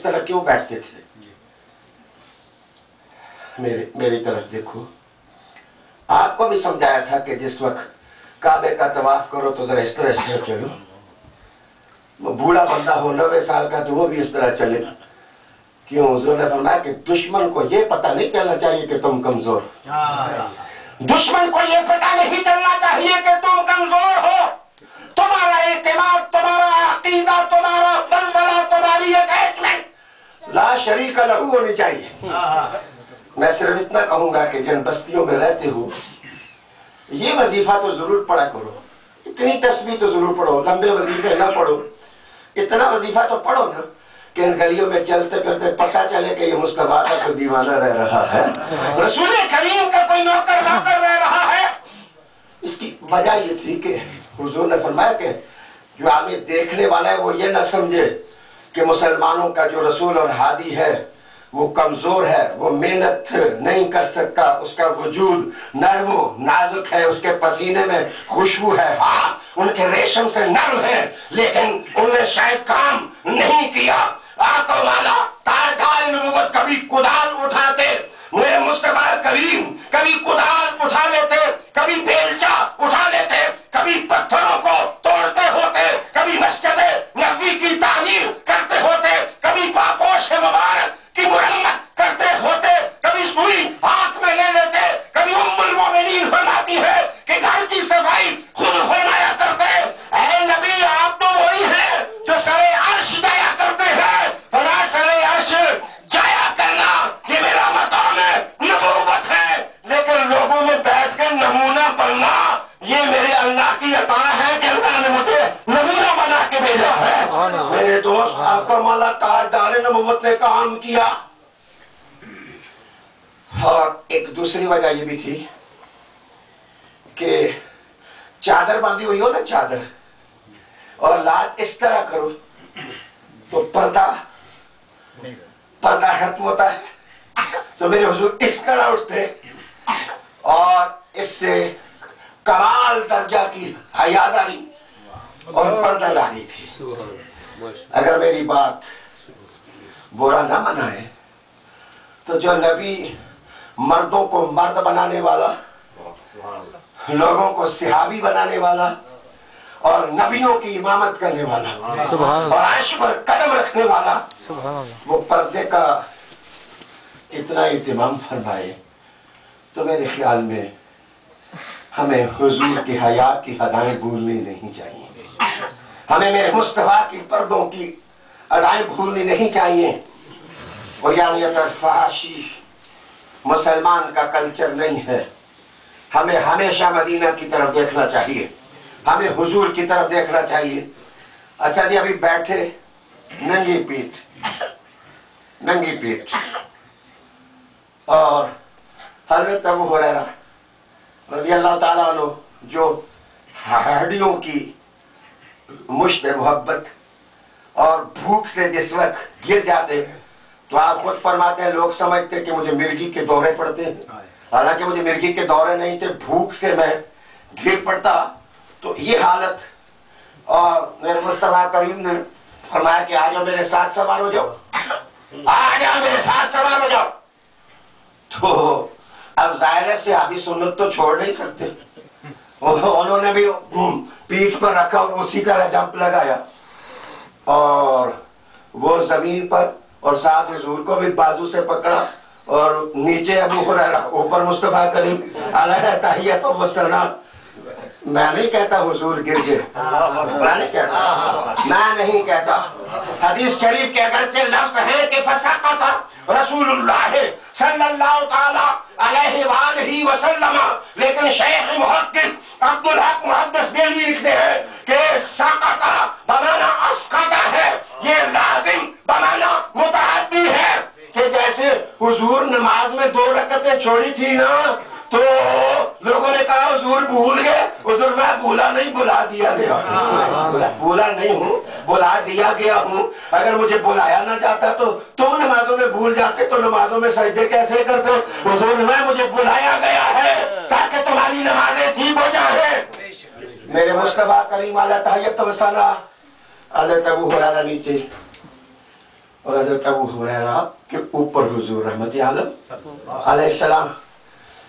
इस तरह क्यों बैठते थे? मेरी तरफ देखो। आपको भी समझाया था कि जिस वक्त काबे का तवाफ करो तो जरा इस तरह से चलो। वो बूढ़ा बंदा हो 90 साल का तो वो भी इस तरह चले। क्यों? हुजूर ने फरमाया कि दुश्मन को ये पता नहीं चलना चाहिए कि तुम कमजोर हो। दुश्मन को ये पता नहीं चलना चाहिए कि तुम कमजोर हो। तुम्हारा एतमाद, तुम्हारा अकीदा, तुम्हारा बलबला, तुम्हारी अटैचमेंट ला शरीक लहू होनी चाहिए। मैं सिर्फ इतना कहूंगा कि जिन बस्तियों में रहते हो ये वजीफा तो जरूर पढ़ा करो, इतनी तस्बीह तो जरूर पढ़ो, लंबे वजीफे ना पढ़ो, इतना वजीफा तो पढ़ो ना कि इन गलियों में चलते फिरते पता चले कि ये मुस्तफा का कोई दीवाना रह रहा है, रसूल करीम का कोई नौकर रह रहा है। इसकी वजह ये थी कि हुजूर ने फरमाया कि जो आदमी देखने वाला है वो ये ना समझे कि मुसलमानों का जो रसूल और हादी है वो कमजोर है, वो मेहनत नहीं कर सकता, उसका वजूद नर्म नाजुक है, उसके पसीने में खुशबू है, हाथ उनके रेशम से नर्म है, लेकिन उन्होंने शायद काम नहीं किया। आका वाला ताजदार नबूवत कभी कुदाल उठाते, मेरे मुस्तफा करीम कभी कुदाल उठा लेते, कभी बेलचा उठा लेते, कभी पत्थरों को तोड़ते होते, कभी मस्जिद नबवी की तामीर करते होते, कभी पापोश मुबारक की मुरम्मत करते होते, कभी सुई हाथ में ले लेते, कभी उम्मुल मोमिनीन फरमाती है कि घर की सफाई खुद फरमाया करते। ऐ नबी आप तो वही हैं जो सरे अर्श जाया करते हैं, फरमा सरे अर्श जाया करना ये मेरा मकाम है, नबूवत है, लेकिन लोगों में बैठ कर नमूना बनना ये मेरे अल्लाह की अता है कि अल्लाह ने मुझे नमूना बना के भेजा है। मेरे दोस्त आका मौला ताजदार नबूवत ने काम किया। और एक दूसरी वजह ये भी थी कि चादर बांधी हुई हो ना, चादर, और लात इस तरह करो तो पर्दा खत्म होता है। तो मेरे हुजूर इस तरह उठते और इससे कमाल दर्जा की हयादारी और पर्दादारी थी। अगर मेरी बात बुरा ना मनाए तो जो नबी मर्दों को मर्द बनाने वाला, लोगों को सिहाबी बनाने वाला और नबियों की इमामत करने वाला और अर्श पर कदम रखने वाला, वो पर्दे का इतना इत्मीनान फरमाए, तो मेरे ख्याल में हमें हुजूर की हया की अदाएं भूलनी नहीं चाहिए। हमें मेरे मुस्तफा की पर्दों की अदाएं भूलनी नहीं चाहिए। और यानी फहाशी मुसलमान का कल्चर नहीं है। हमें हमेशा मदीना की तरफ देखना चाहिए, हमें हुजूर की तरफ देखना चाहिए। अच्छा जी, अभी बैठे नंगी पीठ और हजरत अबू हुरैरा रज़ियल्लाहु ताला अन्हु जो हड्डियों की मुश्त मोहब्बत और भूख से जिस वक्त गिर जाते तो आप खुद फरमाते हैं लोग समझते कि मुझे मिर्गी के दौरे पड़ते हैं, हालांकि मुझे मिर्गी के दौरे नहीं थे, भूख से मैं गिर पड़ता। तो ये हालत, और मेरे मुस्तफा करीम ने फरमाया कि आ जाओ मेरे साथ सवार हो जाओ, आ जाओ मेरे साथ सवार हो जाओ। तो अब जाहिर से अभी सुन्नत तो छोड़ नहीं सकते, उन्होंने भी पीठ पर रखा और उसी तरह जंप लगाया और वो जमीन पर, और साथ हुजूर को भी बाजू से पकड़ा और नीचे अबू हुरैरा, ऊपर मुस्तफा करीम अलैहि तहियत व सलाम। मैं नहीं कहता हुजूर गिर गए, मैं नहीं कहता। हदीस शरीफ के अगरचे लफ्ज है कि फसक़ता रसूलुल्लाह सल्लल्लाहु ताला अलैहि वसल्लम, लेकिन शेख मुहक्किक अब्दुल हक मुहद्दिस देलवी लिखते हैं कि सक़ता बमाना अस्क़ता है, ये लाजिम बमाना मुतअद्दी है। कि जैसे हुजूर नमाज में 2 रकअतें छोड़ी थी ना, तो लोगों ने कहा हुजूर भूल गए। हुजूर मैं भूला नहीं, बुला दिया गया, भूला नहीं हूँ, बुला दिया गया हूँ। अगर मुझे बुलाया ना जाता तो तुम नमाजों में भूल जाते तो नमाजों में सजदे कैसे करते। हुजूर मैं मुझे बुलाया गया है ताकि तुम्हारी नमाजें ठीक हो जाए। मेरे मुस्तफा करीम अलैहि तहियत व सलाम हज़रत अबू हुरैरा नीचे اور حضرت ابو ہریرہ کے اوپر حضور رحمت عالم علیہ السلام.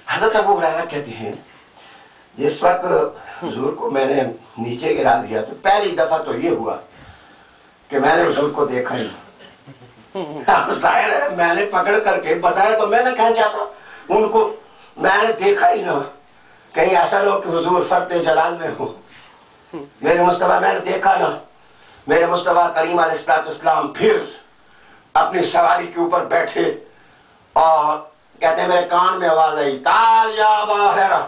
حضرت ابو ہریرہ کہتے ہیں جس وقت حضور کو میں نے نیچے گرا دیا تو پہلی دفعہ تو یہ ہوا کہ میں نے حضور کو دیکھا ہی. ظاہر ہے میں نے پکڑ کر کے بظاہر تو میں نے کہنا چاہتا ان کو میں نے دیکھا ہی نہ، کہیں ایسا نہ ہو کہ حضور فرد جلال میں ہو. میرے مصطفیٰ میں نے دیکھا نہ. میرے مصطفیٰ کریم علیہ السلام پھر اپنی سواری کے اوپر بیٹھے اور کہتے ہیں میرے کان میں آواز آئی، تال یا ابا ہریرہ،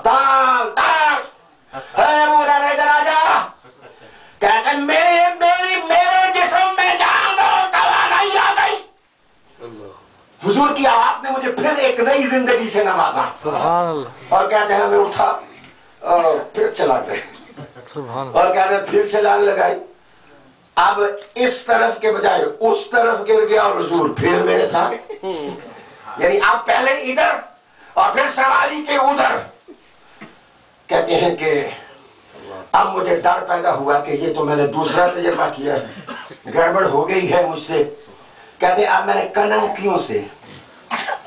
تال تال، اے ابو ہریرہ ادھر آ جا. کہتے ہیں میرے جسم میں جان اور توانائی آ گئی. حضور کی آواز نے مجھے پھر ایک نئی زندگی سے نوازا. اور کہتے ہیں میں اٹھا اور پھر چلا گئے. اور کہتے ہیں پھر چھلانگ لگائی. اب اس طرف کے بجائے اس طرف گر گیا اور حضور پھر میرے ساتھ. یعنی اب پہلے ادھر اور پھر سواری کے ادھر. کہتے ہیں کہ اب مجھے ڈر پیدا ہوا کہ یہ تو میں نے دوسرا تجربہ کیا ہے، گڑبڑ ہو گئی ہے مجھ سے. کہتے ہیں اب میں نے کننکیوں سے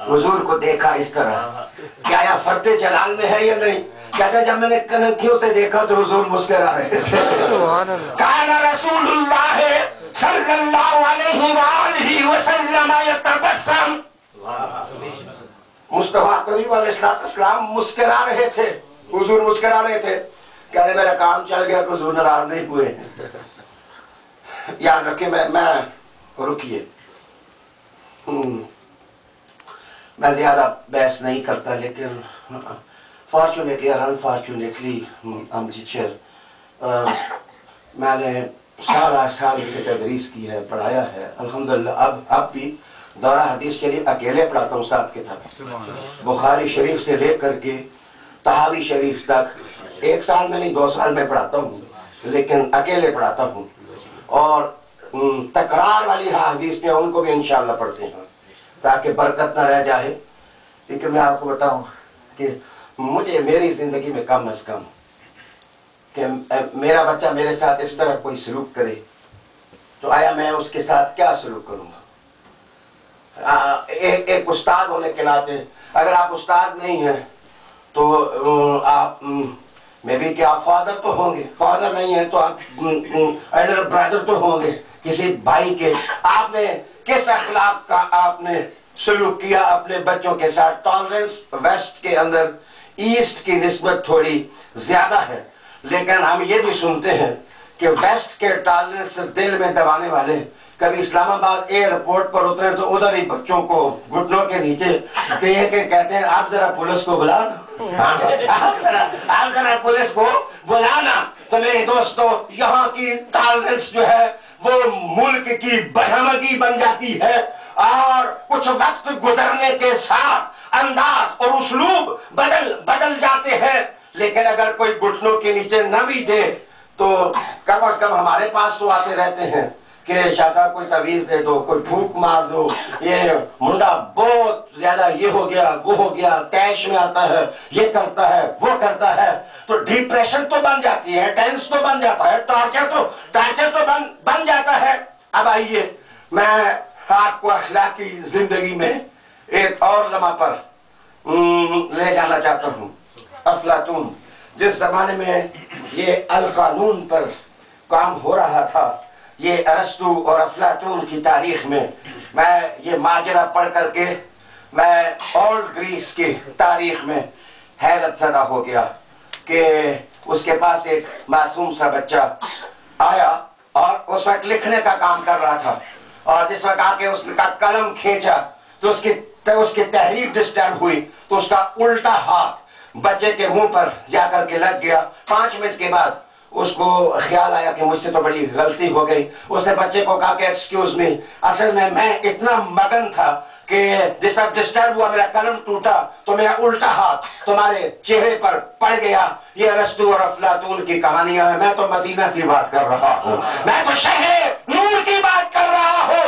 حضور کو دیکھا اس طرح کہ آیا فرد جلال میں ہے یا نہیں. کہتے ہیں جب میں نے کننکیوں سے دیکھا تو حضور مسکرا رہے تھے. کان رسول اللہ صلی اللہ علیہ وآلہ وسلم یتبسم. مصطفیٰ کریم علیہ السلام مسکرا رہے تھے، حضور مسکرا رہے تھے. کہتے میرا کام چل گیا کہ حضور ناراض نہیں ہوئے. یاد رکھیں میں رکیے میں زیادہ بحث نہیں کرتا، لیکن فارچونیٹلی اور انفارچونیٹلی ٹیچر میں نے سارا سال سے تدریس کی ہے، پڑھایا ہے الحمدللہ. اب بھی دورہ حدیث کے لیے اکیلے پڑھاتا ہوں 7 کتابیں، بخاری شریف سے لے کر کے طحاوی شریف تک. 1 سال میں نہیں 2 سال میں پڑھاتا ہوں، لیکن اکیلے پڑھاتا ہوں. اور تکرار والی حدیث میں ان کو بھی انشاءاللہ پڑھتے ہیں تاکہ برکت نہ رہ جائے. لیکن میں آپ کو بتاؤں کہ مجھے میری زندگی میں کم از کم کہ میرا بچہ میرے ساتھ اس طرح کوئی سلوک کرے تو آیا میں اس کے ساتھ کیا سلوک کروں گا. ایک استاد ہونے کے ناطے اگر آپ استاد نہیں ہیں تو آپ میں بھی کیا فادر تو ہوں گے، فادر نہیں ہے تو آپ ایلڈر برادر تو ہوں گے کسی بھائی کے. آپ نے کس اخلاق کا آپ نے سلوک کیا اپنے بچوں کے ساتھ. ٹالرنس ویسٹ کے اندر ایسٹ کی نسبت تھوڑی زیادہ ہے، لیکن ہم یہ بھی سنتے ہیں کہ ویسٹ کے ٹالرنس دل میں دبانے والے کبھی اسلام آباد ایئرپورٹ پر اترے تو ادھر ہی بچوں کو گھٹنوں کے نیچے دیکھ کے کہتے ہیں آپ ذرا پولیس کو بلانا، آپ ذرا پولیس کو بلانا. تو میرے دوستو یہاں کی ٹالرنس جو ہے وہ ملک کی برہمگی بن جاتی ہے، اور کچھ وقت گزرنے کے ساتھ انداز اور اسلوب بدل جاتے ہیں. لیکن اگر کوئی گھٹنوں کے نیچے نہ بھی دے تو کم از کم ہمارے پاس تو آتے رہتے ہیں کہ شاہ صاحب کوئی تعویذ دے دو، کوئی پھونک مار دو، یہ منڈا بہت زیادہ یہ ہو گیا وہ ہو گیا، تیش میں آتا ہے، یہ کرتا ہے وہ کرتا ہے. تو ڈپریشن تو بن جاتی ہے، ٹینس تو بن جاتا ہے، ٹارچر تو بن جاتا ہے. اب آئیے میں آپ کو اخلاقی زندگی میں ایک اور لمحہ پر لے جانا چاہتا ہوں. افلاطون جس زمانے میں یہ القانون پر کام ہو رہا تھا، یہ ارسطو اور افلاطون کی تاریخ میں یہ ماجرا پڑھ کر کے میں اولڈ گریس کی تاریخ میں حیرت زدہ ہو گیا کہ اس کے پاس ایک معصوم سا بچہ آیا اور اس وقت لکھنے کا کام کر رہا تھا، اور جس وقت آ کے اس کا قلم کھینچا تو اس کی تحریر ڈسٹرب ہوئی تو اس کا الٹا ہاتھ بچے کے منہ پر جا کر کے لگ گیا. 5 منٹ کے بعد اس کو خیال آیا کہ مجھ سے تو بڑی غلطی ہو گئی. اس نے بچے کو کہا کہ ایکسکیوز می، اصل میں اتنا مگن تھا کہ جس وقت ڈسٹرب ہوا میرا قلم ٹوٹا تو میرا الٹا ہاتھ تمہارے چہرے پر پڑ گیا. یہ ارسطو اور افلاطون کی کہانیاں ہیں، میں تو مدینہ کی بات کر رہا ہوں، میں تو شہر نور کی بات کر رہا ہوں.